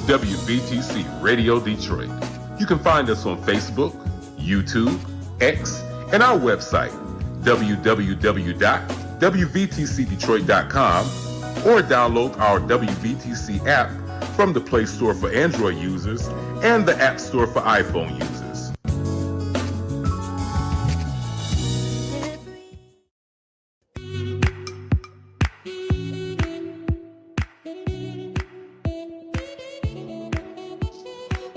WVTC Radio Detroit. You can find us on Facebook, YouTube, X, and our website, www.wvtcdetroit.com, or download our WVTC app from the Play Store for Android users and the App Store for iPhone users.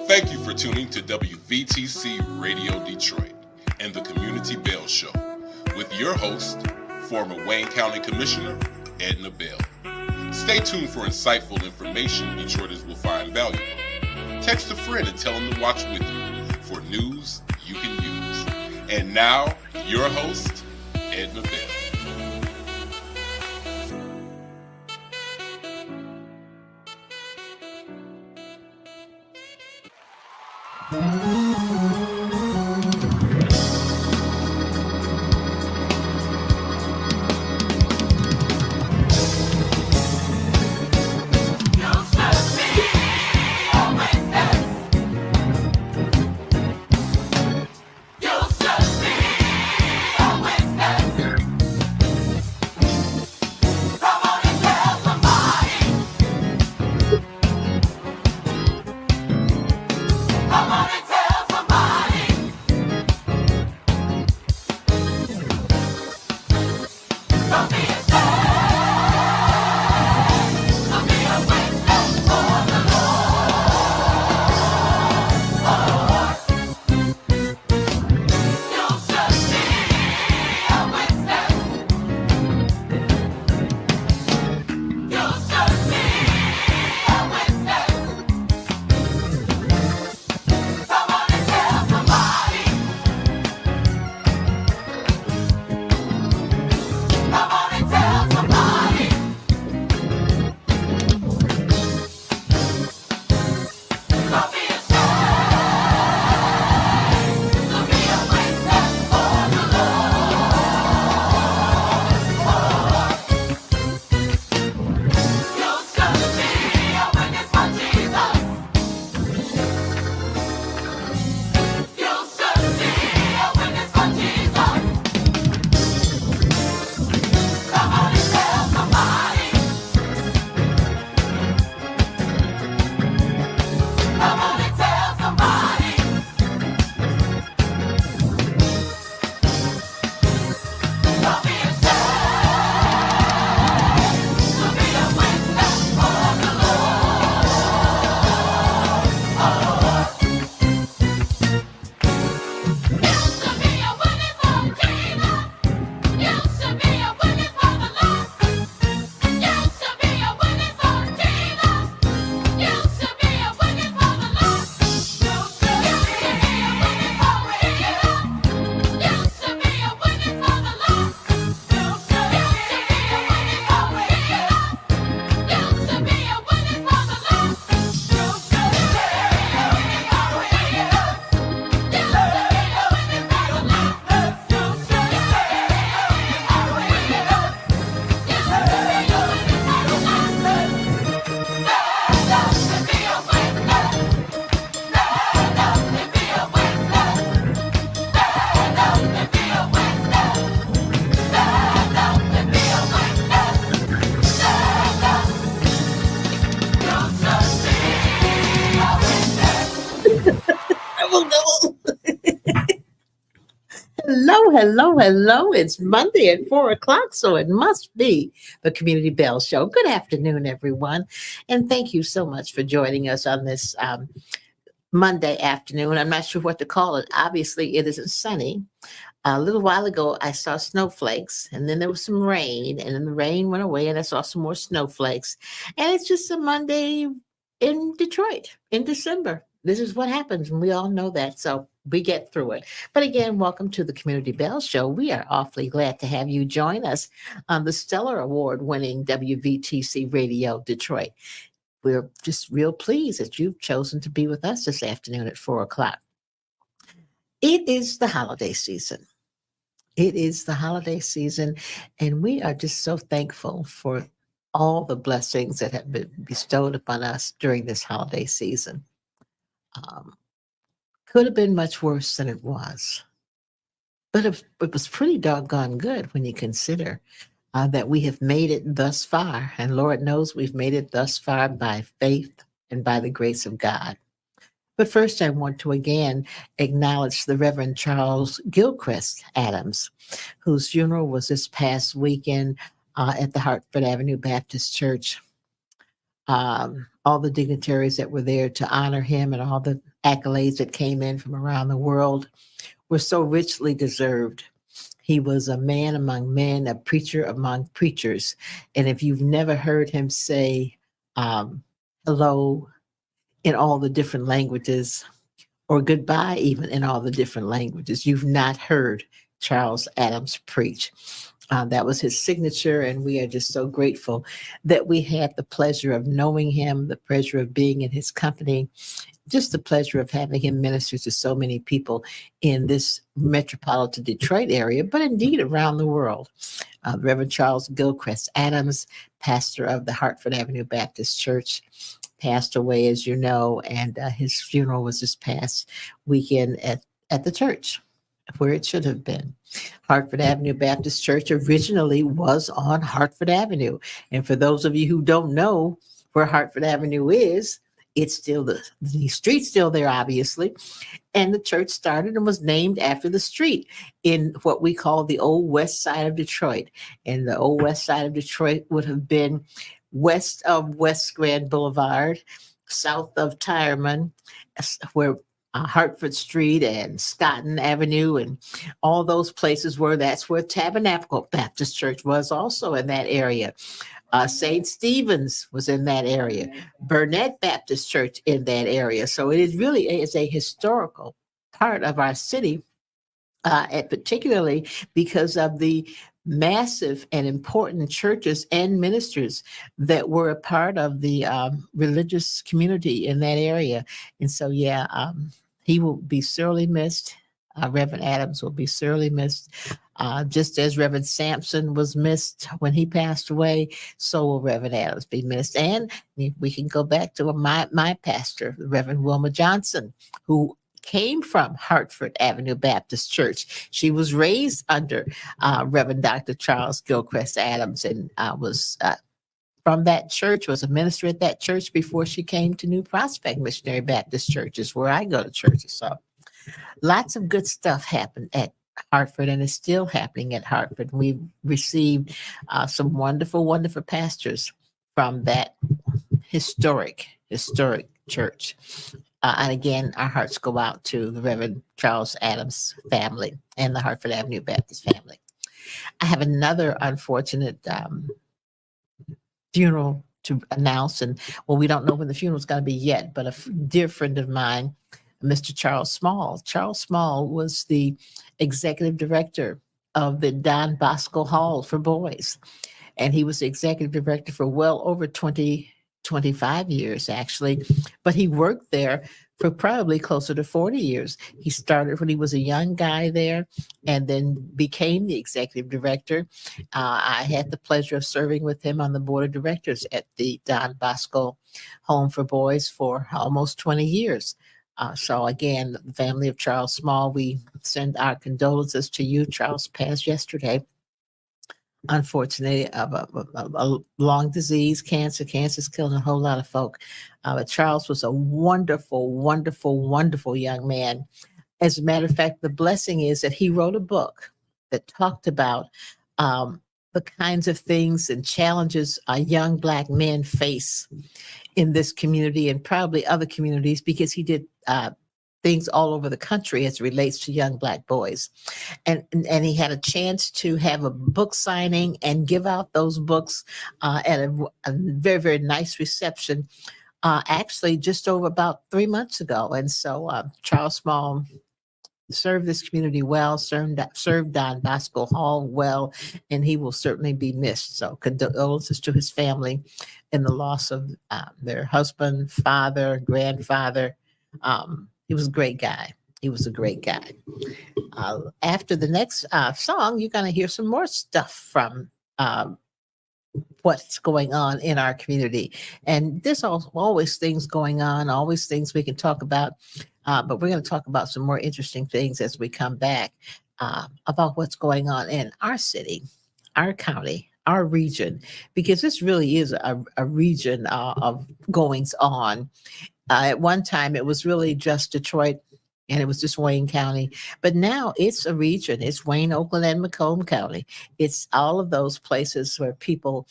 Thank you for tuning to WVTC Radio Detroit and the Community Bell Show with your host, former Wayne County Commissioner, Edna Bell. Stay tuned for insightful information Detroiters will find valuable. Text a friend and tell them to watch with you for news you can use. And now, your host, Edna Bell. Hello. It's Monday at 4:00, so it must be the Community Bell Show. Good afternoon, everyone. And thank you so much for joining us on this Monday afternoon. I'm not sure what to call it. Obviously, it isn't sunny. A little while ago, I saw snowflakes, and then there was some rain, and then the rain went away, and I saw some more snowflakes. And it's just a Monday in Detroit in December. This is what happens, and we all know that. So we get through it. But again, welcome to the Community Bell Show. We are awfully glad to have you join us on the Stellar Award-winning WVTC Radio Detroit. We're just real pleased that you've chosen to be with us this afternoon at 4:00. It is the holiday season. It is the holiday season, and we are just so thankful for all the blessings that have been bestowed upon us during this holiday season. Um, could have been much worse than it was, but it was pretty doggone good when you consider that we have made it thus far. And Lord knows we've made it thus far by faith and by the grace of God. But first, I want to again acknowledge the Reverend Charles Gilchrist Adams, whose funeral was this past weekend at the Hartford Avenue Baptist Church. All the dignitaries that were there to honor him and all the accolades that came in from around the world were so richly deserved. He was a man among men, a preacher among preachers. And if you've never heard him say hello in all the different languages, or goodbye even in all the different languages, you've not heard Charles Adams preach. That was his signature, and we are just so grateful that we had the pleasure of knowing him, the pleasure of being in his company, just the pleasure of having him minister to so many people in this metropolitan Detroit area, but indeed around the world. Reverend Charles Gilchrist Adams, pastor of the Hartford Avenue Baptist Church, passed away, as you know, and his funeral was this past weekend at the church where it should have been. Hartford Avenue Baptist Church originally was on Hartford Avenue. And for those of you who don't know where Hartford Avenue is, it's still the street's still there, obviously. And the church started and was named after the street in what we call the old west side of Detroit. And the old west side of Detroit would have been west of West Grand Boulevard, south of Tireman, where Hartford Street and Scotton Avenue and all those places were. That's where Tabernacle Baptist Church was, also in that area. St. Stephen's was in that area. Burnett Baptist Church in that area. So it is really is a historical part of our city, and particularly because of the massive and important churches and ministers that were a part of the religious community in that area. And so, yeah, he will be sorely missed. Reverend Adams will be sorely missed. Just as Reverend Sampson was missed when he passed away, so will Reverend Adams be missed. And we can go back to my pastor, Reverend Wilma Johnson, who came from Hartford Avenue Baptist Church. She was raised under Reverend Dr. Charles Gilchrist Adams, and was from that church, was a minister at that church before she came to New Prospect Missionary Baptist Church, is where I go to church. So lots of good stuff happened at Hartford, and is still happening at Hartford. We've received some wonderful, wonderful pastors from that historic church. And again, our hearts go out to the Reverend Charles Adams family and the Hartford Avenue Baptist family. I have another unfortunate funeral to announce, and well, we don't know when the funeral is going to be yet, but a dear friend of mine, Mr. Charles Small. Charles Small was the executive director of the Don Bosco Hall for Boys. And he was the executive director for well over 25 years, actually. But he worked there for probably closer to 40 years. He started when he was a young guy there and then became the executive director. I had the pleasure of serving with him on the board of directors at the Don Bosco Home for Boys for almost 20 years. So again, the family of Charles Small, we send our condolences to you. Charles passed yesterday, unfortunately, of a long disease, cancer. Cancer's killing a whole lot of folk. But Charles was a wonderful, wonderful, wonderful young man. As a matter of fact, the blessing is that he wrote a book that talked about the kinds of things and challenges young Black men face in this community and probably other communities, because he did things all over the country as it relates to young Black boys. And he had a chance to have a book signing and give out those books at a very, very nice reception, actually just over about 3 months ago. And so Charles Small served this community well, served Don Bosco Hall well, and he will certainly be missed. So condolences to his family in the loss of their husband, father, grandfather. He was a great guy. He was a great guy. After the next song, you're going to hear some more stuff from what's going on in our community. And there's always things going on, always things we can talk about. But we're going to talk about some more interesting things as we come back about what's going on in our city, our county, our region, because this really is a region of goings on. At one time, it was really just Detroit and it was just Wayne County. But now it's a region. It's Wayne, Oakland, and Macomb County. It's all of those places where people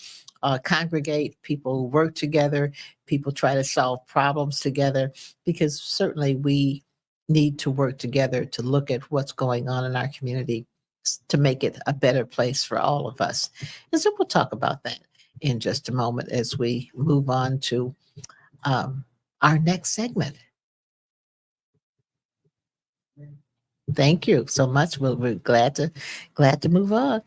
congregate, people work together, people try to solve problems together, because certainly we need to work together to look at what's going on in our community to make it a better place for all of us. And so we'll talk about that in just a moment as we move on to our next segment. Thank you so much. We're glad to move on.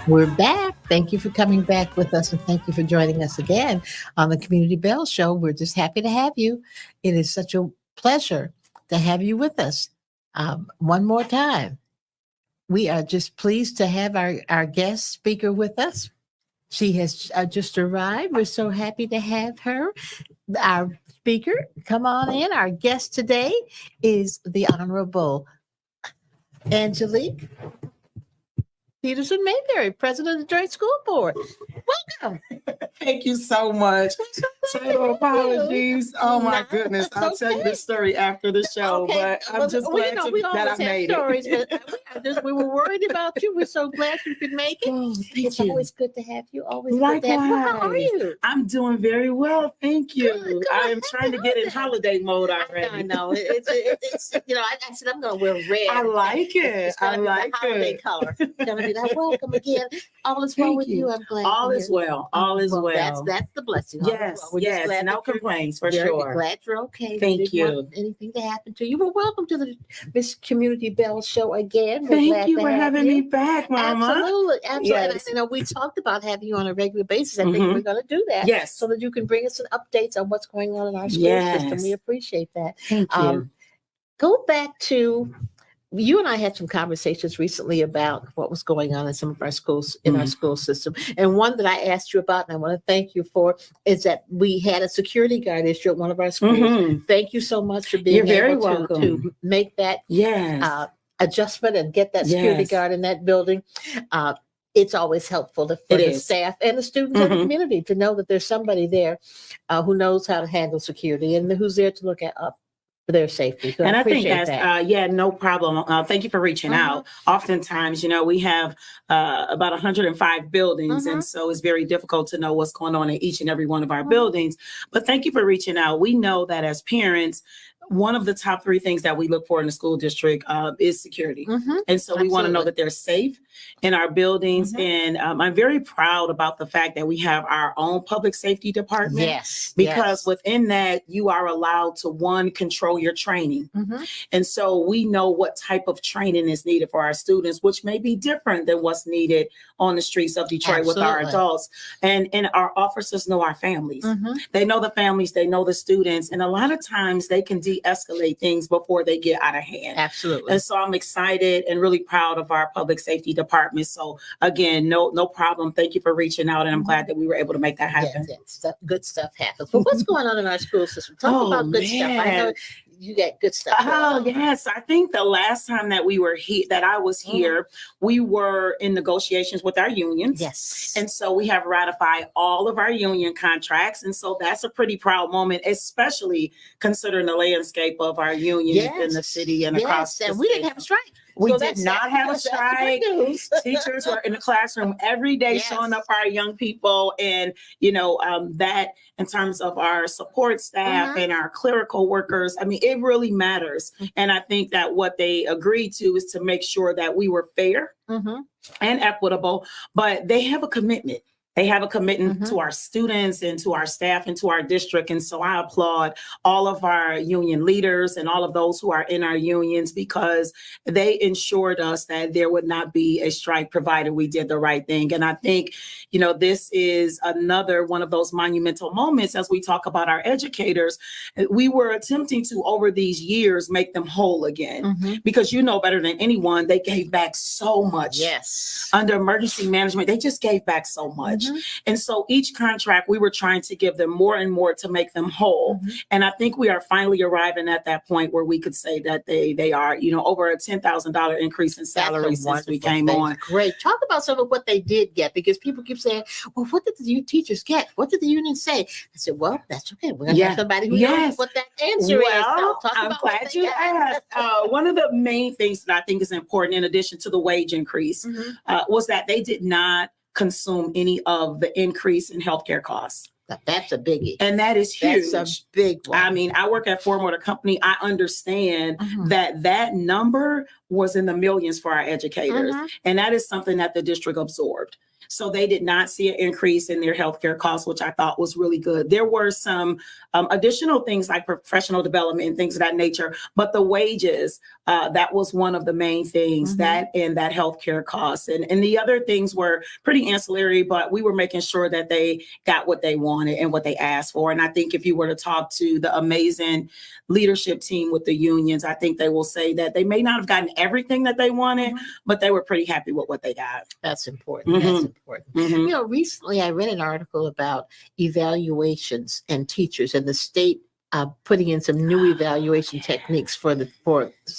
We're back. Thank you for coming back with us, and thank you for joining us again on the Community Bell Show. We're just happy to have you. It is such a pleasure to have you with us. One more time, we are just pleased to have our guest speaker with us. She has just arrived. We're so happy to have her. our speaker, come on in. Our guest today is the Honorable Angelique Peterson Mayberry, President of the Joint School Board. Welcome. Thank you so much. Total apologies. Oh my goodness. I'll tell you the story after the show, but I'm just glad we that always I have made stories, it. we were worried about you. We're so glad you could make it. Oh, thank It's you. always good to have you. Always good to have you. How are Likewise. you? I'm doing very well. Thank you. Good, I am trying to get in holiday mode already. I know. It's I said I'm going to wear red. I like it. It's gonna I be like the holiday it. color. It's going to be that. Welcome again. All is well Thank with you. you. I'm glad. All to is hear. well. All is well. That's the blessing. All is Yes, well. We're just yes. glad No that you're complaints for very sure. glad you're okay. Thank We didn't want you. anything to happen to you. Well, welcome to the Miss Community Bell Show again. We're Thank glad you to for have having you. me back, Mama. Absolutely. And Yes. we talked about having you on a regular basis. I think Mhm. we're going to do that. Yes. So that you can bring us some updates on what's going on in our school system. Yes. We appreciate that. Thank you. Go back to you and I had some conversations recently about what was going on in some of our schools in our school system. And one that I asked you about, and I want to thank you for, is that we had a security guard issue at one of our schools. Mhm. Thank you so much for being You're very able to welcome. make that Yes. adjustment and get that security Yes. guard in that building. It's always helpful for It the is. staff and the students of the Mhm. community to know that there's somebody there who knows how to handle security and who's there to look at for their safety. So And I think appreciate that's, that. yeah, no problem. Thank you for reaching out. Oftentimes, we have about 105 buildings, and so it's very difficult to know what's going on in each and every one of our buildings. But thank you for reaching out. We know that as parents, one of the top 3 things that we look for in the school district is security. And so we want to know Absolutely. that they're safe in our buildings. And I'm very proud about the fact that we have our own public safety department. Yes. Because within that, you are allowed to, one, control your training. And so we know what type of training is needed for our students, which may be different than what's needed on the streets of Detroit with our Absolutely. adults. And our officers know our families. They know the families, they know the students. And a lot of times they can de-escalate things before they get out of hand. Absolutely. And so I'm excited and really proud of our public safety department. So again, no problem. Thank you for reaching out. And I'm glad that we were able to make that happen. Yes, good stuff happens. But what's going on in our school system? Talk about good stuff. I know you got good stuff. Oh, yes. I think the last time that we were here, that I was here, we were in negotiations with our unions. Yes. And so we have ratified all of our union contracts. And so that's a pretty proud moment, especially considering the landscape of our unions in the city and across the and we state. didn't have a strike. We So did not have a that's strike. good news. Teachers were in the classroom every day Yes. showing up for our young people. And, that in terms of our support staff and our clerical workers, I mean, it really matters. And I think that what they agreed to is to make sure that we were fair and equitable, but they have a commitment. They have a commitment to our students and to our staff and to our district. And so I applaud all of our union leaders and all of those who are in our unions, because they ensured us that there would not be a strike provided we did the right thing. And I think, this is another one of those monumental moments as we talk about our educators. We were attempting to, over these years, make them whole again, because better than anyone, they gave back so much. Yes. Under emergency management, they just gave back so much. And so each contract, we were trying to give them more and more to make them whole. And I think we are finally arriving at that point where we could say that they are, over a $10,000 increase in salary since we came on. Great. Talk about some of what they did get, because people keep saying, well, what did the teachers get? What did the union say? I said, well, that's okay. We're going to have somebody who knows what that answer is. Now, talk I'm about what glad they you got. asked. One of the main things that I think is important, in addition to the wage increase, was that they did not consume any of the increase in healthcare costs. That's a biggie. And that is huge. That's a big one. I mean, I work at Ford Motor Company. I understand that number was in the millions for our educators. And that is something that the district absorbed. So they did not see an increase in their healthcare costs, which I thought was really good. There were some additional things like professional development and things of that nature, but the wages, that was one of the main things, that healthcare costs. And the other things were pretty ancillary, but we were making sure that they got what they wanted and what they asked for. And I think if you were to talk to the amazing leadership team with the unions, I think they will say that they may not have gotten everything that they wanted, but they were pretty happy with what they got. That's important. That's important. important. Mhm. Recently I read an article about evaluations and teachers and the state putting in some new evaluation techniques for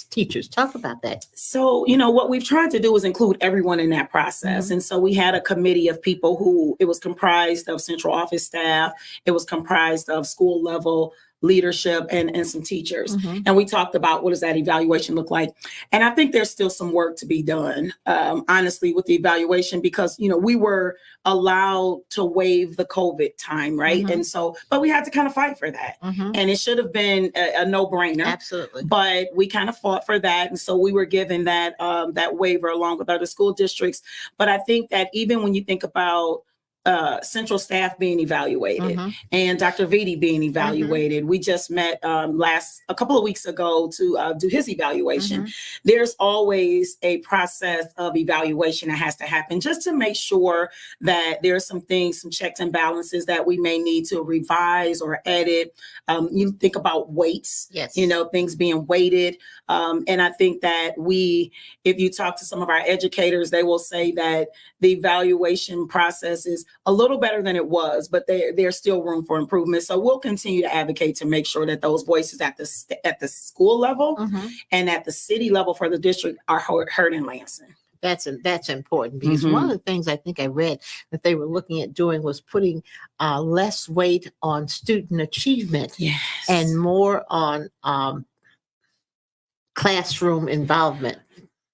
teachers. Talk about that. So, what we've tried to do is include everyone in that process. Mhm. And so we had a committee of people who it was comprised of central office staff, it was comprised of school level leadership and some teachers. Mhm. And we talked about what does that evaluation look like. And I think there's still some work to be done, honestly, with the evaluation, because, we were allowed to waive the COVID time, right? Mhm. And so, but we had to kind of fight for that. Mhm. And it should have been a no-brainer. Absolutely. But we kind of fought for that. And so we were given that waiver along with other school districts. But I think that even when you think about central staff being evaluated Mhm. and Dr. Vitti being evaluated. We just met a couple of weeks ago to do his evaluation. Mhm. There's always a process of evaluation that has to happen just to make sure that there are some things, some checks and balances that we may need to revise or edit. You think about weights, Yes. things being weighted. And I think that if you talk to some of our educators, they will say that the evaluation process is a little better than it was, but there's still room for improvement. So we'll continue to advocate to make sure that those voices at the school level Mhm. and at the city level for the district are heard in Lansing. That's important, because one of the things I think I read that they were looking at doing was putting less weight on student achievement Yes. and more on classroom involvement.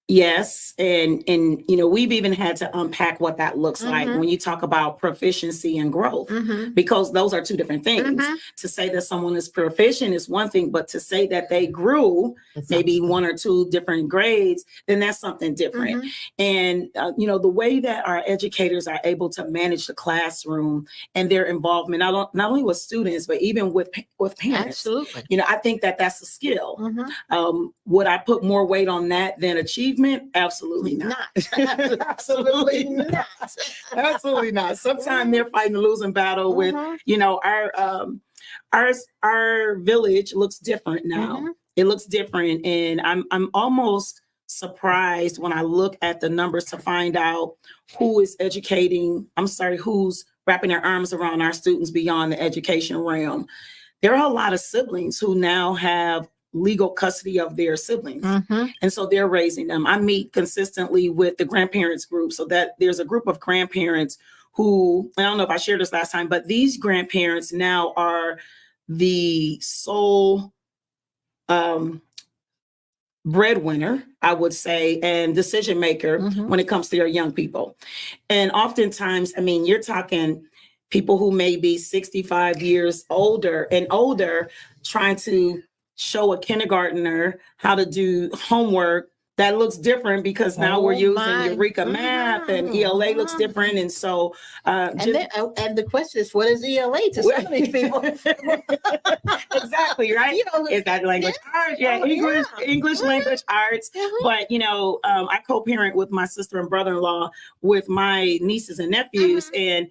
Yes. And we've even had to unpack what that looks like Mhm. when you talk about proficiency and growth, Mhm. because those are two different things. Mhm. To say that someone is proficient is one thing, but to say that they grew It's maybe something. one or two different grades, then that's something different. Mhm. And, the way that our educators are able to manage the classroom and their involvement, not only with students, but even with parents, Absolutely. I think that that's a skill. Mhm. Would I put more weight on that than achievement? Absolutely not. Absolutely not. Absolutely not. Sometimes they're fighting a losing battle with, Mhm. our village looks different now. Mhm. It looks different. And I'm almost surprised when I look at the numbers to find out who's wrapping their arms around our students beyond the education realm. There are a lot of siblings who now have legal custody of their siblings. Mhm. And so they're raising them. I meet consistently with the grandparents group, so that there's a group of grandparents who, I don't know if I shared this last time, but these grandparents now are the sole breadwinner, I would say, and decision maker Mhm. when it comes to their young people. And oftentimes, you're talking people who may be 65 years older and older, trying to show a kindergartner how to do homework that looks different, because now we're Oh using my. Eureka Math and ELA looks Mhm. different. And so And the question is, what is ELA to some of these people? Exactly, right? Is that language arts? Yeah, Oh, English, yeah. English language arts. Mhm. But I co-parent with my sister and brother-in-law with my nieces and nephews, and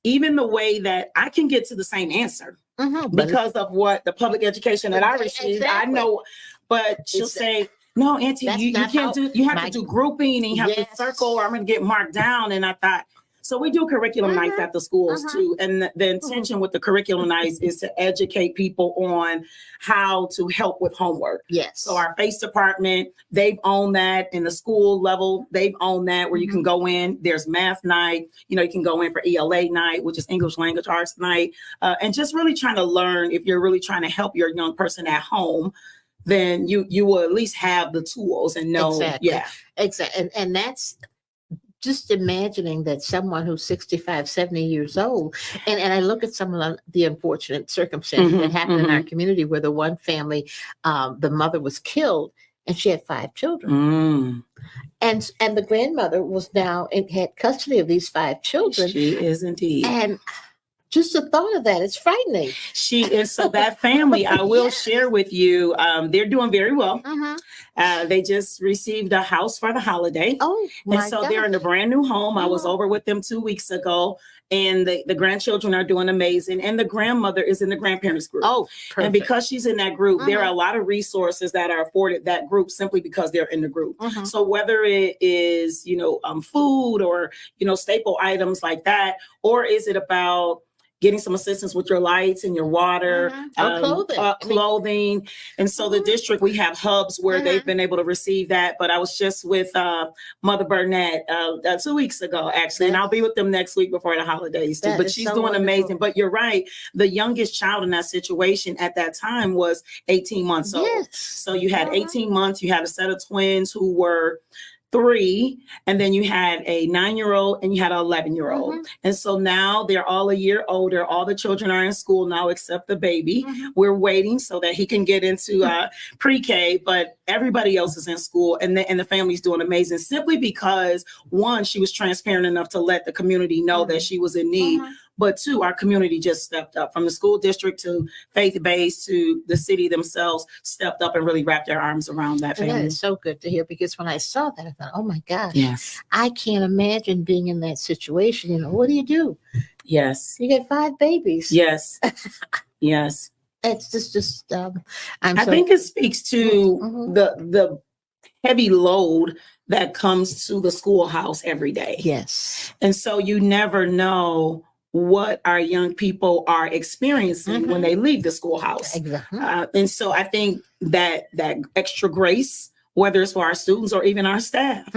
even the way that I can get to the same answer Mhm. because of what the public education that I Okay, received, I exactly. know. But she'll say, "No, Auntie, That's you not can't how you have my- to do grouping and you have to Yes. circle, or I'm going to get marked down." And I thought, so we do curriculum nights at the schools too. And the intention with the curriculum nights is to educate people on how to help with homework. Yes. So our FACE department, they've owned that. In the school level, they've owned that, where you can go in. There's math night. You can go in for ELA night, which is English language arts night. And just really trying to learn. If you're really trying to help your young person at home, then you will at least have the tools and know. Exactly. Yeah. Exactly. And that's just imagining that someone who's 65, 70 years old, and I look at some of the unfortunate circumstances that happened in our community, where the one family, the mother was killed and she had 5 children. And the grandmother was now had custody of these 5 children. She is indeed. And just the thought of that, it's frightening. She is. So that family, I will Yes. share with you, they're doing very well. Mhm. They just received a house for the holiday. Oh, And my so God. they're in a brand new home. I was over with them 2 weeks ago. and the grandchildren are doing amazing. And the grandmother is in the grandparents group. Oh, perfect. And because she's in that group, there are a lot of resources that are afforded that group simply because they're in the group. So whether it is, food or, staple items like that, or is it about getting some assistance with your lights and your water, or clothing. And so the district, we have hubs where they've been able to receive that. But I was just with Mother Burnett 2 weeks ago, actually, and I'll be with them next week before the holidays too. But she's doing amazing. But you're right. The youngest child in that situation at that time was 18 months old. So you had 18 months, you had a set of twins who were 3, and then you had a 9-year-old and you had an 11-year-old. And so now they're all a year older. All the children are in school now except the baby. We're waiting so that he can get into pre-K, but everybody else is in school, and the family's doing amazing simply because, one, she was transparent enough to let the community know that she was in need. But 2, our community just stepped up, from the school district to faith-based to the city themselves stepped up and really wrapped their arms around that family. That is so good to hear, because when I saw that, I thought, oh my gosh, Yes. I can't imagine being in that situation. What do? Yes. You get 5 babies. Yes. Yes. It's just I think it speaks to the heavy load that comes to the schoolhouse every day. Yes. And so you never know what our young people are experiencing when they leave the schoolhouse. Exactly. And so I think that extra grace, whether it's for our students or even our staff,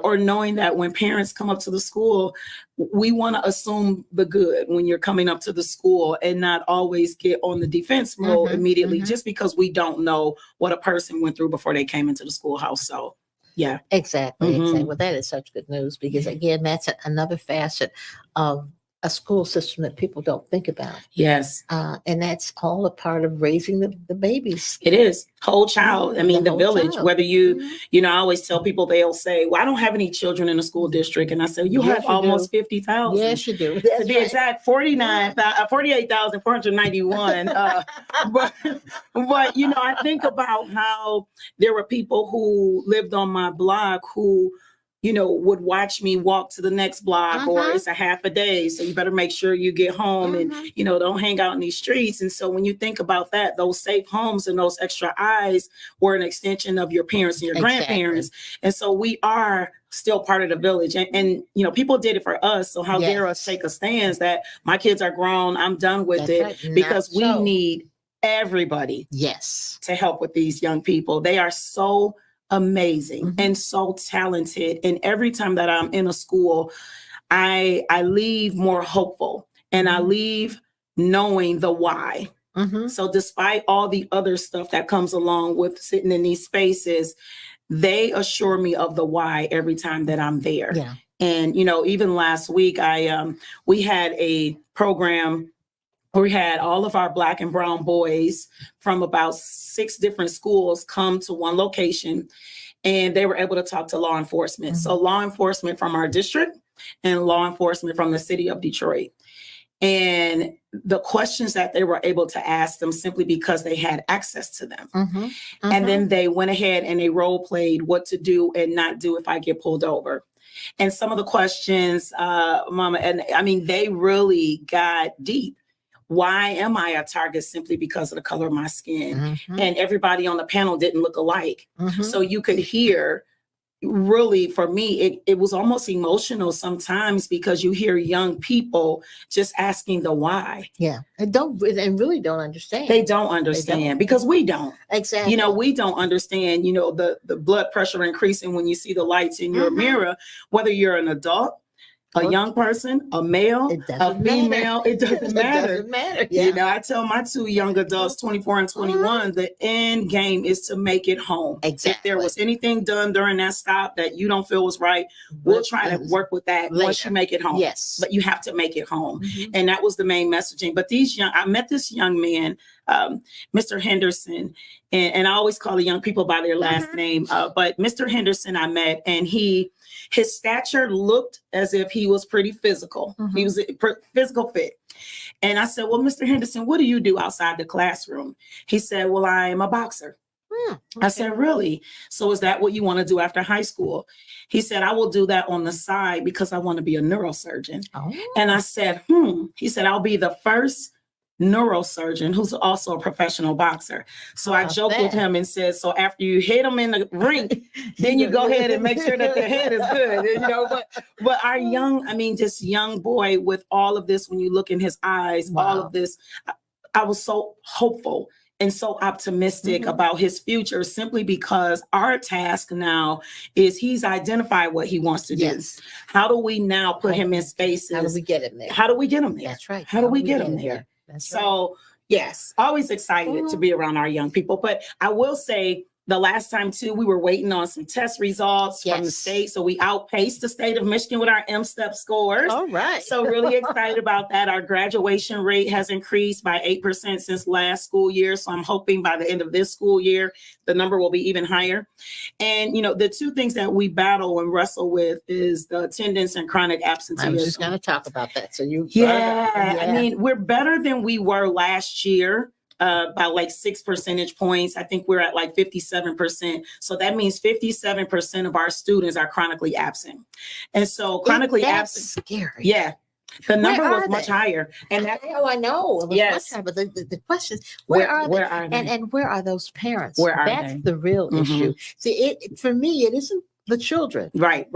or knowing that when parents come up to the school, we want to assume the good when you're coming up to the school and not always get on the defense mode immediately, just because we don't know what a person went through before they came into the schoolhouse. So yeah. Exactly. Well, that is such good news, because again, that's another facet of a school system that people don't think about. Yes. And that's all a part of raising the babies. It is. Whole child. I mean, the whole village, child. whether I always tell people, they'll say, well, I don't have any children in the school district. And I say, you Yes, have you almost do. 50,000. Yes, you do. To be exact, 48,491. But I think about how there were people who lived on my block who, would watch me walk to the next block, or it's a half a day, so you better make sure you get home and, don't hang out in these streets. And so when you think about that, those safe homes and those extra eyes were an extension of your parents and your grandparents. And so we are still part of the village. And people did it for us. So how dare us take a stance that my kids are grown, I'm done with it, right. because we So. need everybody to help with these young people. They are so amazing and so talented. And every time that I'm in a school, I leave more hopeful, and I leave knowing the why. So despite all the other stuff that comes along with sitting in these spaces, they assure me of the why every time that I'm there. Yeah. And, even last week, we had a program where we had all of our Black and brown boys from about 6 different schools come to one location, and they were able to talk to law enforcement. So law enforcement from our district and law enforcement from the city of Detroit. And the questions that they were able to ask them, simply because they had access to them. And then they went ahead and they role played what to do and not do if I get pulled over. And some of the questions, Mama, and I mean, they really got deep. Why am I a target? Simply because of the color of my skin. And everybody on the panel didn't look alike. So you could hear, really, for me, it was almost emotional sometimes, because you hear young people just asking the why. Yeah. And really don't understand. They don't understand, because we don't. Exactly. We don't understand, the blood pressure increasing when you see the lights in your mirror, whether you're an adult, a young person, a male, a female, it doesn't matter. It doesn't matter. Yeah. I tell my 2 young adults, 24 and 21, the end game is to make it home. Exactly. If there was anything done during that stop that you don't feel was right, we'll try to work with that once you make it home. Yes. But you have to make it home. And that was the main messaging. But I met this young man, Mr. Henderson, and I always call the young people by their last name. But Mr. Henderson I met, and his stature looked as if he was pretty physical. He was a physical fit. And I said, well, Mr. Henderson, what do you do outside the classroom? He said, well, I am a boxer. I said, really? So is that what you want to do after high school? He said, I will do that on the side because I want to be a neurosurgeon. Oh. And I said, He said, I'll be the first neurosurgeon who's also a professional boxer. So I joked with him and said, so after you hit them in the rink, then you go ahead and make sure that their head is good. But our this young boy with all of this, when you look in his eyes, all of this, I was so hopeful and so optimistic about his future, simply because our task now is he's identified what he wants to do. Yes. How do we now put him in spaces? How do we get him there? How do we get him there? That's right. How do we get him there? That's So, yes, always excited to be around our young people. But I will say, the last time too, we were waiting on some test results from the state. So we outpaced the state of Michigan with our M-STEP scores. All right. So really excited about that. Our graduation rate has increased by 8% since last school year. So I'm hoping by the end of this school year, the number will be even higher. And, the two things that we battle and wrestle with is the attendance and chronic absenteeism. I was just going to talk about that. So I mean, we're better than we were last year. By like 6 percentage points. I think we're at like 57%. So that means 57% of our students are chronically absent. And so chronically absent. Scary. Yeah. The number was much higher. And that, I know. It was much higher, but the question is, where are they? And where are those parents? That's the real issue. See, for me, it isn't the children. Right.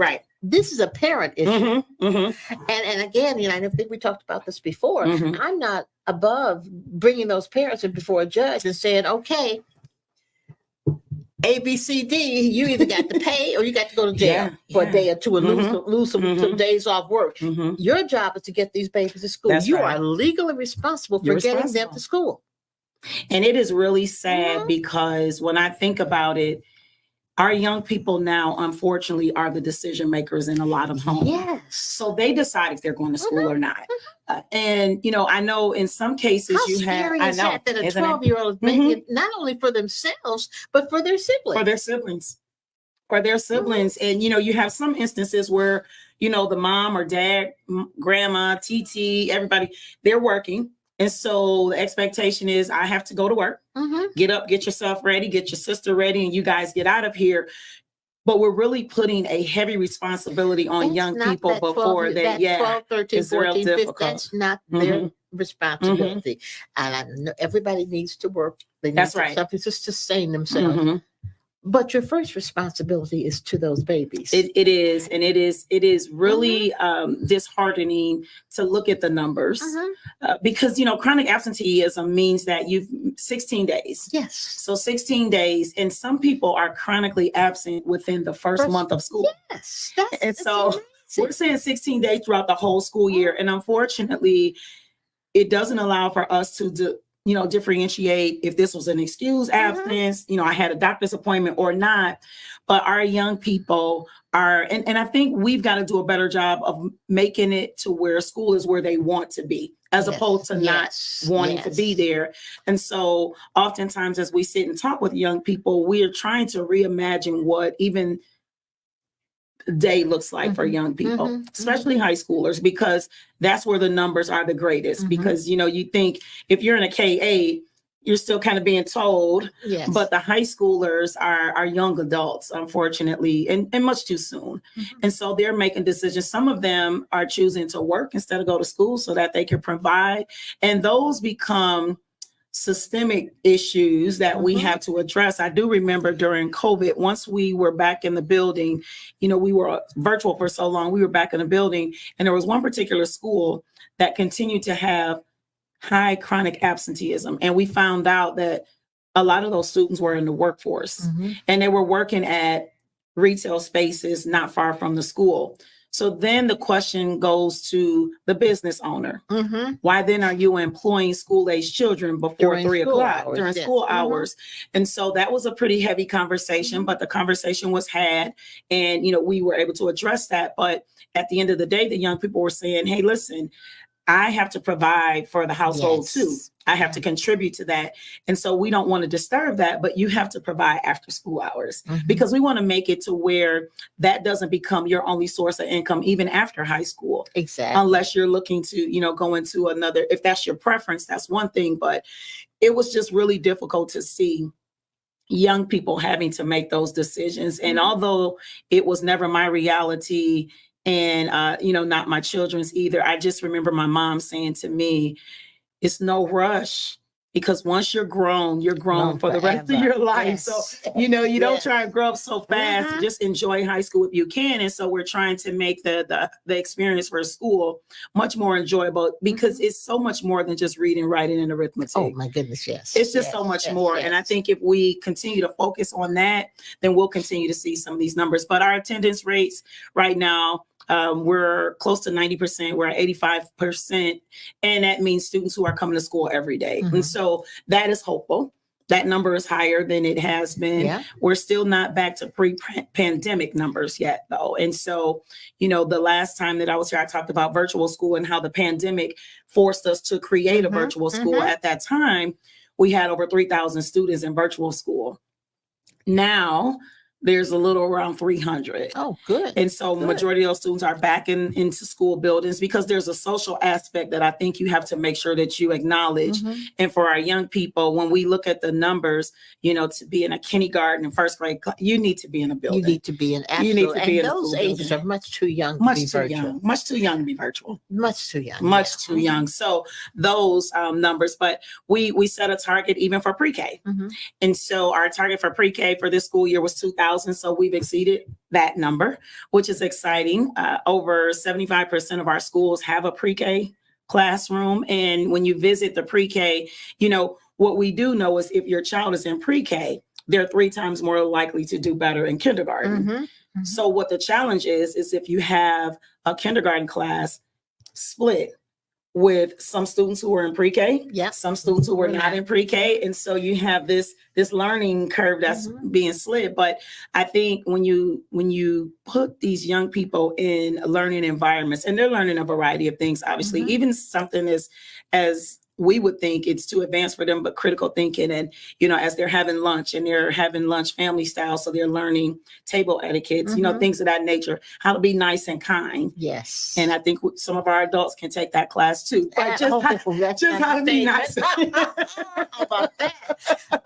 This is a parent issue. And again, I think we talked about this before. I'm not above bringing those parents in before a judge and saying, okay, A, B, C, D, you either got to pay or you got to go to jail for a day or two and lose some days off work. Your job is to get these babies to school. That's you right. are legally responsible for getting them to school. And it is really sad because when I think about it, our young people now, unfortunately, are the decision makers in a lot of homes. Yes. So they decide if they're going to school or not. And, I know in some cases How scary is that a 12-year-old is making not only for themselves, but for their siblings. For their siblings. And, you have some instances where, the mom or dad, grandma, TT, everybody, they're working. And so the expectation is I have to go to work, get up, get yourself ready, get your sister ready, and you guys get out of here. But we're really putting a heavy responsibility on young people before that. 12, 13, 14, 15, that's not their responsibility. And I know everybody needs to work. They need something to sustain themselves. But your first responsibility is to those babies. It is. And it is really disheartening to look at the numbers because, chronic absenteeism means that you've 16 days. Yes. So 16 days. And some people are chronically absent within the first month of school. Yes. And so we're saying 16 days throughout the whole school year. And unfortunately, it doesn't allow for us to differentiate if this was an excused absence, I had a doctor's appointment or not. But our young people are, and I think we've got to do a better job of making it to where school is where they want to be, as opposed to not wanting to be there. And so oftentimes as we sit and talk with young people, we are trying to reimagine what even day looks like for young people, especially high schoolers, because that's where the numbers are the greatest. Because, you think if you're in a K-8, you're still kind of being told, but the high schoolers are young adults, unfortunately, and much too soon. And so they're making decisions. Some of them are choosing to work instead of go to school so that they can provide. And those become systemic issues that we have to address. I do remember during COVID, once we were back in the building, we were virtual for so long, we were back in the building, and there was one particular school that continued to have high chronic absenteeism. And we found out that a lot of those students were in the workforce and they were working at retail spaces not far from the school. So then the question goes to the business owner. Why then are you employing school-age children before 3 o'clock during school hours? And so that was a pretty heavy conversation, but the conversation was had and, we were able to address that. But at the end of the day, the young people were saying, hey, listen, I have to provide for the household too. I have to contribute to that. And so we don't want to disturb that, but you have to provide after school hours because we want to make it to where that doesn't become your only source of income, even after high school. Exactly. Unless you're looking to, go into another, if that's your preference, that's one thing, but it was just really difficult to see young people having to make those decisions. And although it was never my reality and, not my children's either, I just remember my mom saying to me, it's no rush. Because once you're grown for the rest of your life. Yes. So, you don't Yes. try to grow up so fast. Just enjoy high school if you can. And so we're trying to make the experience for school much more enjoyable because it's so much more than just reading, writing, and arithmetic. Oh my goodness, yes. It's just so much more. And I think if we continue to focus on that, then we'll continue to see some of these numbers. But our attendance rates right now, we're close to 90%. We're at 85%. And that means students who are coming to school every day. And so that is hopeful. That number is higher than it has been. Yeah. We're still not back to pre-pandemic numbers yet, though. And so, the last time that I was here, I talked about virtual school and how the pandemic forced us to create a virtual school. At that time, we had over 3,000 students in virtual school. Now, there's a little around 300. Oh, good. And so majority of those students are back into school buildings because there's a social aspect that I think you have to make sure that you acknowledge. And for our young people, when we look at the numbers, to be in a kindergarten and first grade, you need to be in a building. You need to be in You need to be in and a those school ages building. are much too young to be virtual. Much too young to be virtual. Much too young. Much too young. So those numbers, but we set a target even for pre-K. And so our target for pre-K for this school year was 2,000. So we've exceeded that number, which is exciting. Over 75% of our schools have a pre-K classroom. And when you visit the pre-K, what we do know is if your child is in pre-K, they're 3 times more likely to do better in kindergarten. So what the challenge is if you have a kindergarten class split with some students who are in pre-K, some students who are not in pre-K. And so you have this learning curve that's being slid. But I think when you put these young people in learning environments, and they're learning a variety of things, obviously, even something as we would think it's too advanced for them, but critical thinking. And, as they're having lunch and they're having lunch family style. So they're learning table etiquettes, things of that nature, how to be nice and kind. Yes. And I think some of our adults can take that class too. But just how to be nice. How about that?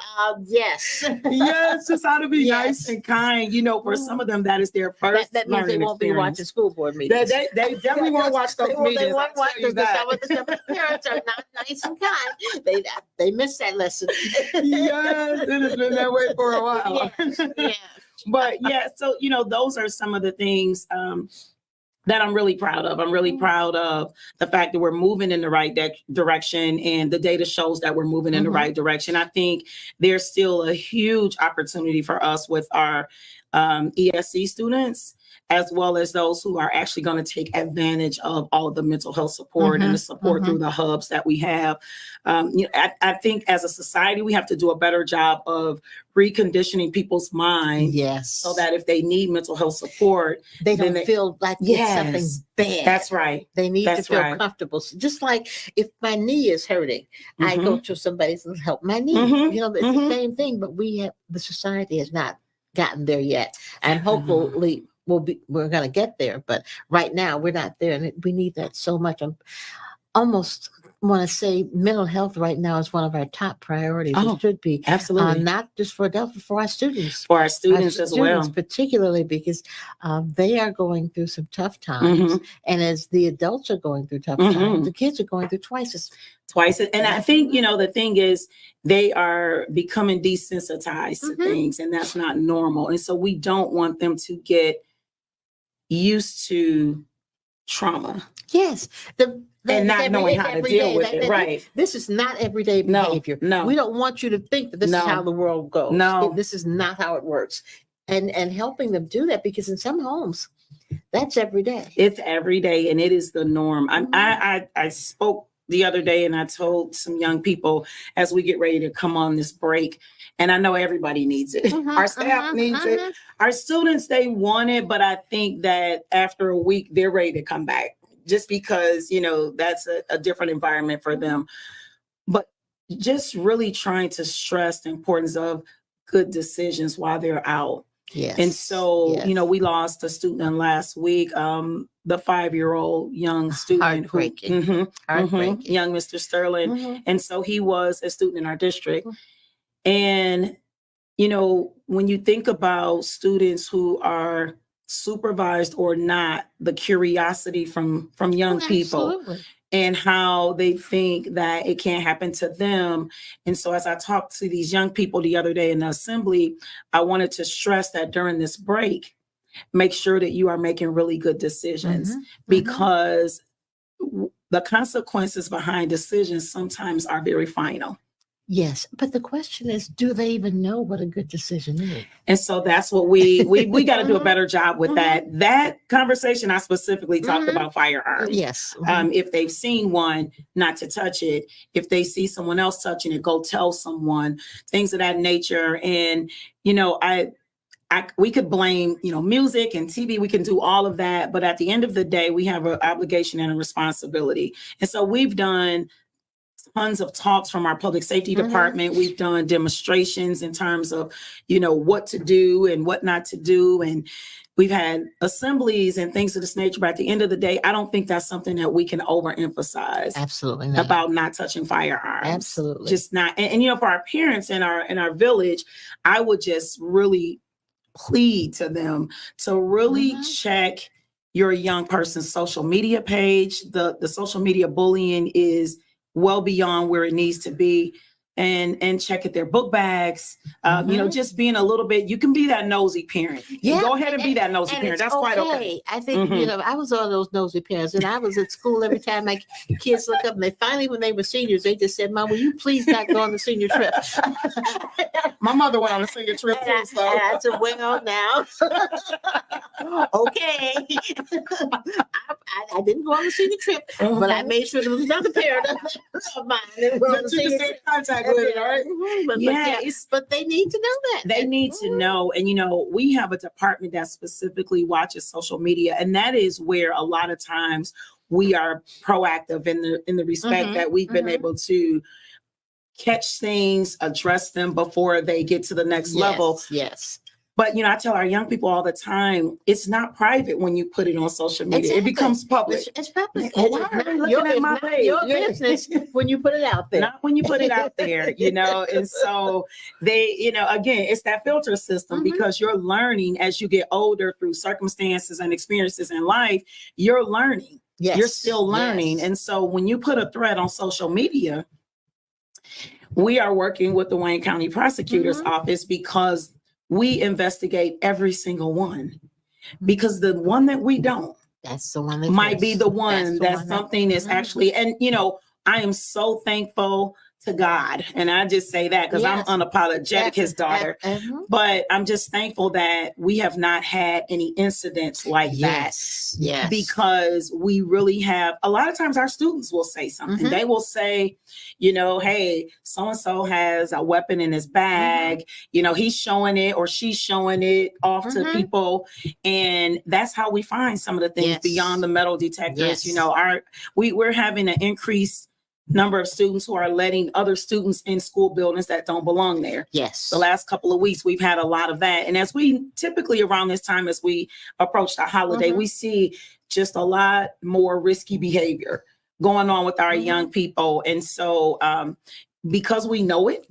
Yes. Yes, just how to be nice and kind. For some of them, that is their first That means they won't be watching school board meetings. They definitely won't watch those meetings. They won't watch because the parents are not nice and kind. They missed that lesson. Yes, it has been that way for a while. Yeah. But so those are some of the things that I'm really proud of. I'm really proud of the fact that we're moving in the right direction, and the data shows that we're moving in the right direction. I think there's still a huge opportunity for us with our ESC students, as well as those who are actually going to take advantage of all of the mental health support and the support through the hubs that we have. I think as a society, we have to do a better job of reconditioning people's mind. Yes. So that if they need mental health support, they don't feel like it's something bad. That's right. They need to feel comfortable. So just like if my knee is hurting, I go to somebody to help my knee. It's the same thing, but the society has not gotten there yet. And hopefully we're going to get there, but right now we're not there, and we need that so much. I'm almost want to say mental health right now is one of our top priorities. It should be. Absolutely. Not just for adults, but for our students. For our students as well. Particularly because they are going through some tough times. And as the adults are going through tough times, the kids are going through twice. And I think, the thing is, they are becoming desensitized to things, and that's not normal. And so we don't want them to get used to trauma. Yes. And not knowing how to deal with it. Right. This is not everyday behavior. No. We don't want you to think that this is how the world goes. No. This is not how it works. And helping them do that, because in some homes, that's every day. It's every day, and it is the norm. I spoke the other day, and I told some young people as we get ready to come on this break, and I know everybody needs it. Our staff needs it. Our students, they want it, but I think that after a week, they're ready to come back, just because, that's a different environment for them. But just really trying to stress the importance of good decisions while they're out. Yes. And so, we lost a student last week, the 5-year-old young student. Heartbreaking. Young Mr. Sterling. And so he was a student in our district. And when you think about students who are supervised or not, the curiosity from young people Absolutely. and how they think that it can't happen to them. And so as I talked to these young people the other day in the assembly, I wanted to stress that during this break, make sure that you are making really good decisions, because the consequences behind decisions sometimes are very final. Yes, but the question is, do they even know what a good decision is? And so that's what we got to do a better job with that. That conversation, I specifically talked about firearms. Yes. If they've seen one, not to touch it. If they see someone else touching it, go tell someone, things of that nature. And, we could blame, music and TV. We can do all of that. But at the end of the day, we have an obligation and a responsibility. And so we've done tons of talks from our public safety department. We've done demonstrations in terms of, what to do and what not to do. And we've had assemblies and things of this nature. But at the end of the day, I don't think that's something that we can overemphasize. Absolutely not. About not touching firearms. Absolutely. Just not. And for our parents in our village, I would just really plead to them to really check your young person's social media page. The social media bullying is well beyond where it needs to be, and check at their book bags. Just being a little bit, you can be that nosy parent. Yeah, go ahead and be that nosy parent. That's quite okay. I think, I was one of those nosy parents, and I was at school every time my kids look up, and they finally, when they were seniors, they just said, "Mom, will you please not go on the senior trip?" My mother went on a senior trip too. And I said, "Well, now, okay." I didn't go on the senior trip, but I made sure there was another parent of mine that was on the senior trip. Contact with it, right? But they need to know that. They need to know. And, we have a department that specifically watches social media. And that is where a lot of times we are proactive in the respect that we've been able to catch things, address them before they get to the next level. Yes. But, I tell our young people all the time, it's not private when you put it on social media. Exactly. It becomes public. It's public. It's your business when you put it out there. Not when you put it out there, And so they, again, it's that filter system, because you're learning as you get older through circumstances and experiences in life, you're learning. Yes. You're still learning. Yes. And so when you put a thread on social media, we are working with the Wayne County Prosecutor's Office, because we investigate every single one, because the one that we don't, that's the one that might be the one that something is actually, and I am so thankful to God. And I just say that because I'm unapologetic, his daughter, but I'm just thankful that we have not had any incidents like that. Yes. Because we really have, a lot of times our students will say something. They will say, hey, so-and-so has a weapon in his bag, he's showing it or she's showing it off to people. And that's how we find some of the things beyond the metal detectors. We're having an increased number of students who are letting other students in school buildings that don't belong there. Yes. The last couple of weeks, we've had a lot of that. And as we typically around this time, as we approach the holiday, we see just a lot more risky behavior going on with our young people. And so because we know it,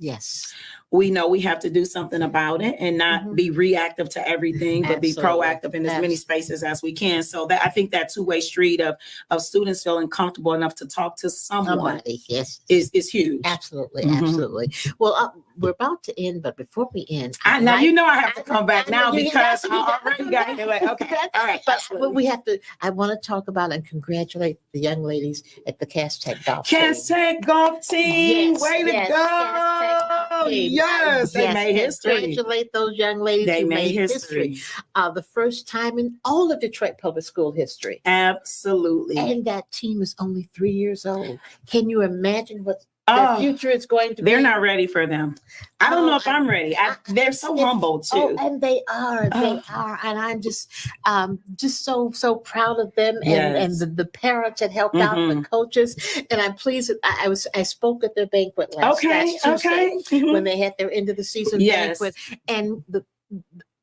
we know we have to do something about it and not be reactive to everything, but be proactive in as many spaces as we can. So that I think that two-way street of students feeling comfortable enough to talk to someone is huge. Absolutely. Absolutely. Well, we're about to end, but before we end, I have to come back now because I already got here. Okay. All right. But we have to, I want to talk about and congratulate the young ladies at the Cass Tech golf team. Cass Tech golf team. Way to go. Yes, they made history. Congratulate those young ladies who made history. The first time in all of Detroit public school history. Absolutely. And that team is only 3 years old. Can you imagine what the future is going to be? They're not ready for them. I don't know if I'm ready. They're so humble too. Oh, and they are. They are. And I'm just so proud of them and the parents that helped out, the coaches. And I'm pleased that I spoke at their banquet last Tuesday when they had their end of the season banquet. And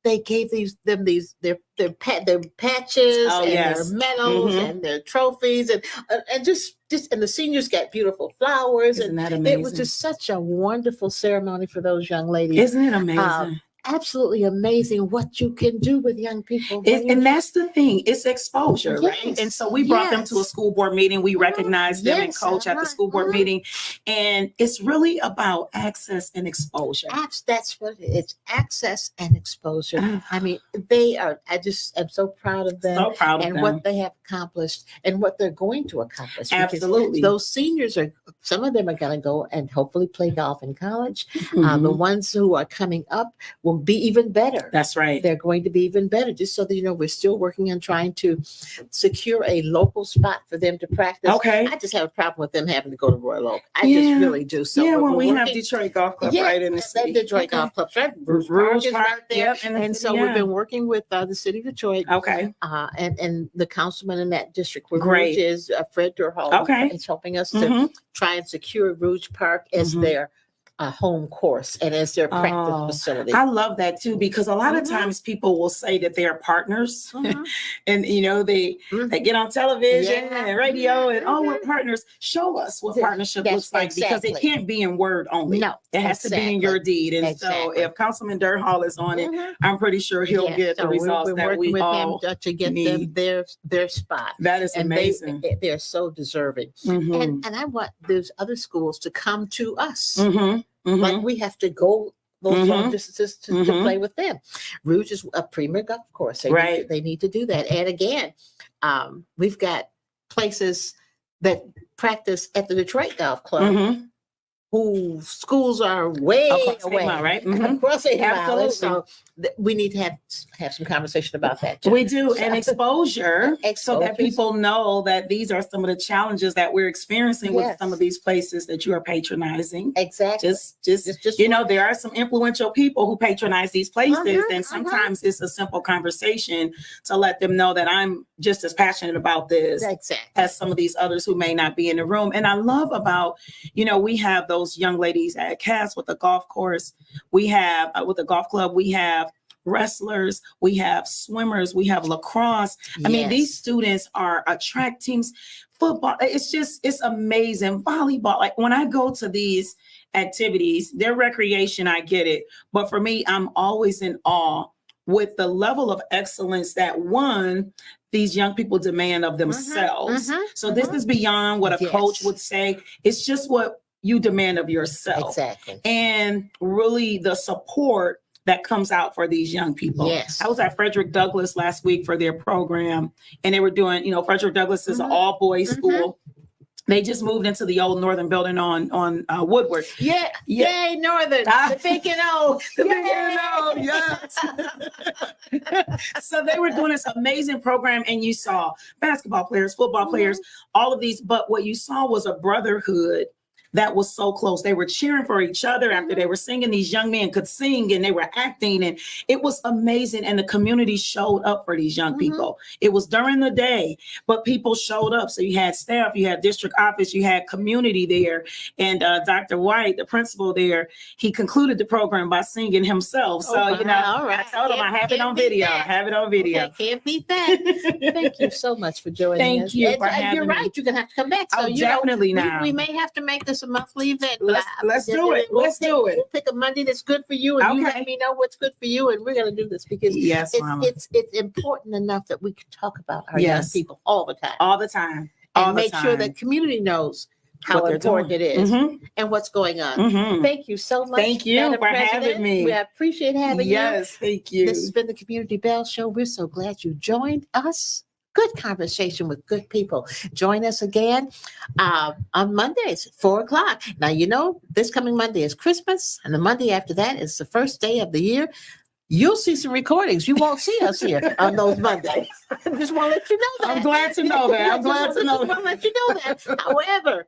they gave their patches Oh, and yes. their medals Mhm. and their trophies and just and the seniors got beautiful flowers. Isn't that And it was amazing? just such a wonderful ceremony for those young ladies. Isn't it amazing? Absolutely amazing what you can do with young people. when you're And that's the thing, it's exposure, right? Yes, And so we brought them to a yes. school board meeting. We Mhm. recognized them and Yes, coach at the right. school board Mhm. meeting. And it's really about access and exposure. That's what it is. It's access and exposure. I mean, I just am so proud of them So proud of and them. what they have accomplished and what they're going to accomplish. because Absolutely. Those seniors some of them are going to go and hopefully play golf in college. The Mhm. ones who are coming up will be even better. That's right. They're going to be even better. Just so that you know, we're still working on trying to secure a local spot for them to practice. Okay. I just have a problem with them having to go to Royal Oak. I Yeah. just really do. So Yeah, when we're we have working- Detroit Golf Club Yeah, right in the that city. Detroit Okay. Golf Club, right? Rouge Rouge is Park, right there. yep, in the And city, so yeah. we've been working with the city of Detroit Okay. and the councilman in that district, where Great. Rouge is Fred Durhall. Okay. Is helping us to Mhm. try and secure Rouge Park as Mhm. their home course and as their practice Oh, facility. I love that too, because a lot of Mhm. times people will say that they're partners Mhm. and they Mhm. get on television Yeah. and radio and we're Mhm. partners. Show us what Th- partnership that's looks like, because it exactly. can't be in word only. No, It has to be in your deed. And so Exactly. if Councilman Durhall is on it, Mhm. I'm pretty sure he'll Yeah, get the so results we're that working we with all him to get them need. their spot. That is And amazing. they're so deserving. Mhm. And I want those other schools to come to us. Mhm. Like Mhm. we have to go those long Mhm. distances to Mhm. play with them. Rouge is a premier golf course. Right. They need to do that. And again, we've got places that practice at the Detroit Golf Club Mhm. whose schools are way Across away. Eight Mile, right? Mhm. Across 8 miles. Absolutely. So we need to have some conversation about that. Jen. We do, and So- exposure, so that Exposure. people know that these are some of the challenges that we're experiencing with Yes. some of these places that you are patronizing. Exactly. Just you know, there are some influential people who patronize these places, Mhm, and sometimes it's a simple conversation to let them know that I'm just as passionate about this Exactly. as some of these others who may not be in the room. And I love about, we have those young ladies at CAS with the golf course. We have with the golf club, we have wrestlers, we have swimmers, we have lacrosse. I mean, these students are track teams, football. It's amazing. Volleyball. Like when I go to these activities, their recreation, I get it. But for me, I'm always in awe with the level of excellence that these young people demand of themselves. So this is beyond what a coach would say. It's just what you demand of yourself. Exactly. And really the support that comes out for these young people. Yes. I was at Frederick Douglass last week for their program, and they were doing, Frederick Douglass is an all boys school. They just moved into the old Northern building on Woodward. Yeah. Yay, Northern. The big and old. The big and old, yes. So they were doing this amazing program, and you saw basketball players, football players, all of these. But what you saw was a brotherhood that was so close. They were cheering for each other after they were singing. These young men could sing and they were acting, and it was amazing. And the community showed up for these young people. It was during the day, but people showed up. So you had staff, you had district office, you had community there. And Dr. White, the principal there, he concluded the program by singing himself. So, all right. I told him I have it on video. I have it on video. Okay, can't beat that. Thank you so much for joining us. Thank you And, for having you're me. right. You're going to have to come back. So, Oh, definitely now. We may have to make this a monthly event. Let's do it. Let's do it. We'll pick a Monday that's good for you, and you Okay. let me know what's good for you, and we're going to do this because Yes, Mama. it's important enough that we can talk about our young Yes. people all the time. All the time. And All the make sure time. that community knows how What they're important it doing. is Mhm. and what's going on. Mhm. Thank you so much. Thank you Madam for having President. me. We appreciate having you. Yes, thank you. This has been the Community Bell Show. We're so glad you joined us. Good conversation with good people. Join us again on Mondays, 4:00. Now, this coming Monday is Christmas, and the Monday after that is the first day of the year. You'll see some recordings. You won't see us here on those Mondays. I just want to let you know that. I'm glad to know that. I'm glad to know I want to let you know that. However,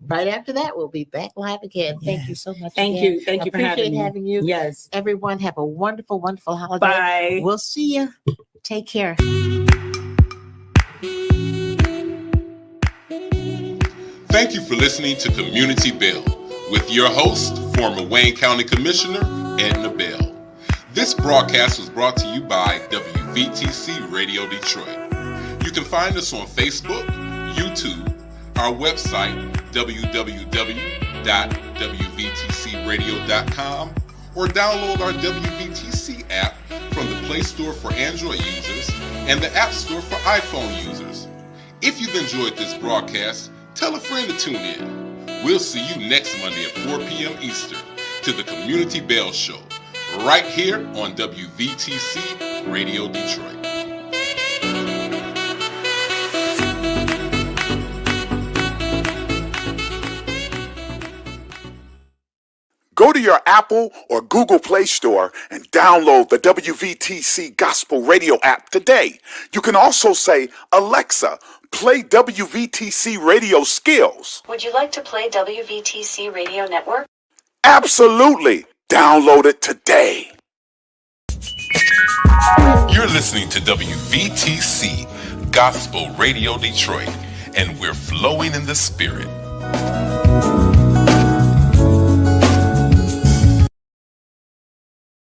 right after that, we'll be back live again. Thank you so much. Thank again. you. Thank you for Appreciate having me. having you. Yes. Everyone, have a wonderful, wonderful holiday. Bye. We'll see you. Take care. Thank you for listening to Community Bell with your host, former Wayne County Commissioner Edna Bell. This broadcast was brought to you by WVTC Radio Detroit. You can find us on Facebook, YouTube, our website, www.wvtcradio.com, or download our WVTC app from the Play Store for Android users and the App Store for iPhone users. If you've enjoyed this broadcast, tell a friend to tune in. We'll see you next Monday at 4 p.m. Eastern to the Community Bell Show, right here on WVTC Radio Detroit. Go to your Apple or Google Play Store and download the WVTC Gospel Radio app today. You can also say, Alexa, play WVTC Radio Skills. Would you like to play WVTC Radio Network? Absolutely. Download it today. You're listening to WVTC Gospel Radio Detroit, and we're flowing in the Spirit.